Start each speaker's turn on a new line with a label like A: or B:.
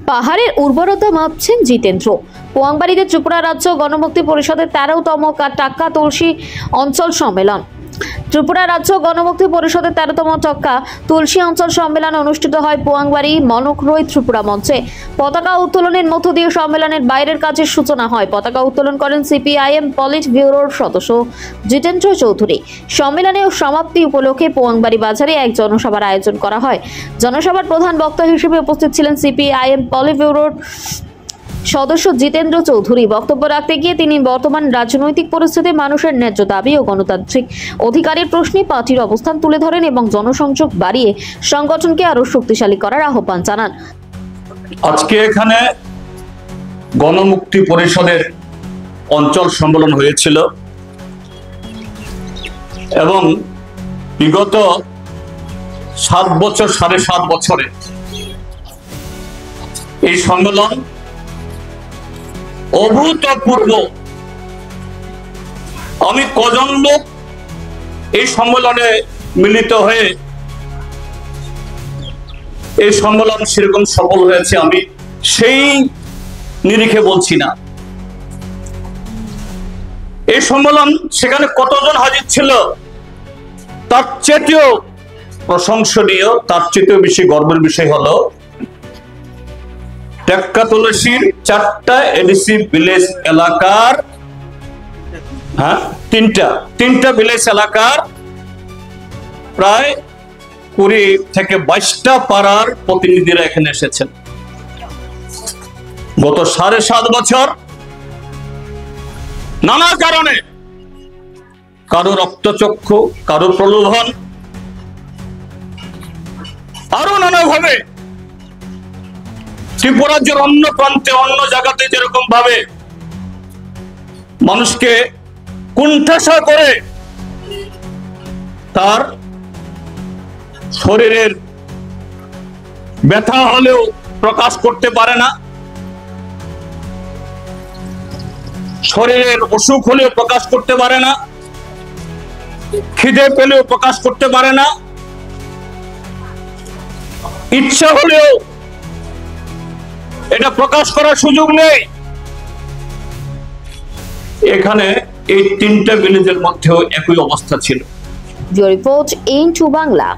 A: পাহাড়ের উর্বরতা মাপছেন জিতেন্দ্র। পোয়াংবাড়িতে ত্রিপুরা রাজ্য গণমুক্তি পরিষদের 13তম টাক্কা তুলসী অঞ্চল সম্মেলন। ত্রিপুরা রাজ্য গণমুক্তি পরিষদের 13তম টাক্কা তুলসী অঞ্চল সম্মেলন অনুষ্ঠিত হয় পোয়াংবাড়ি মনকরই ত্রিপুরা মঞ্চে। পতাকা উত্তোলনের মধ্য দিয়ে সম্মেলনের বাইরের কাজের সূচনা হয়। পতাকা উত্তোলন করেন সিপিআইএম পলিট ব্যুরোর সদস্য জিতেন্দ্র চৌধুরী। সম্মেলনের সমাপ্তি উপলক্ষে পোয়াংবাড়ি বাজারে এক জনসভার আয়োজন করা হয়। জনসভার প্রধান বক্তা হিসেবে উপস্থিত ছিলেন সিপিআইএম পলিট ব্যুরোর সদস্য জিতেন্দ্র চৌধুরী। বক্তব্য রাখতে গিয়ে তিনি বর্তমান রাজনৈতিক পরিস্থিতি, মানুষের ন্যায্য দাবি ও গণতান্ত্রিক অধিকারের প্রশ্নে পার্টির অবস্থান তুলে ধরেন এবং জনসংযোগ বাড়িয়ে সংগঠনকে আরো শক্তিশালী করার আহ্বান জানান।
B: আজকে এখানে গণমুক্তি পরিষদের অঞ্চল সম্মেলন হয়েছিল এবং বিগত 7 বছর 7.5 বছরে এই সম্মেলন অভূতপূর্ব। আমি কজন লোক এই সম্মেলনে মিলিত হয়ে এই সম্মেলন সেরকম সফল হয়েছে আমি সেই নিরিখে বলছি না। এই সম্মেলন সেখানে কতজন হাজির ছিল তার চেয়েও প্রশংসনীয়, তার চেয়েও বেশি গর্বের বিষয় হলো টাক্কা তুলসীর 4টা এডিসি ভিলেজ এলাকার তিনটা ভিলেজ এলাকার প্রায় 20 থেকে 22টা পাড়ার প্রতিনিধিরা এখানে এসেছেন। গত 7.5 বছর নানা কারণে, কারো রক্তচক্ষু, কারো প্রলোভন, আরো নানাভাবে ত্রিপুরাজ্যের অন্য প্রান্তে অন্য জায়গাতে যেরকম ভাবে মানুষকে কুণ্ঠাসা করে তার শরীরের ব্যথা হলেও প্রকাশ করতে পারে না, শরীরের অসুখ হলেও প্রকাশ করতে পারে না, খিদে পেলেও প্রকাশ করতে পারে না, ইচ্ছা হলেও এটা প্রকাশ করার সুযোগ নেই। এখানে এই 3টা ভিলেজের মধ্যেও একই অবস্থা ছিল।
A: Report into Bangla.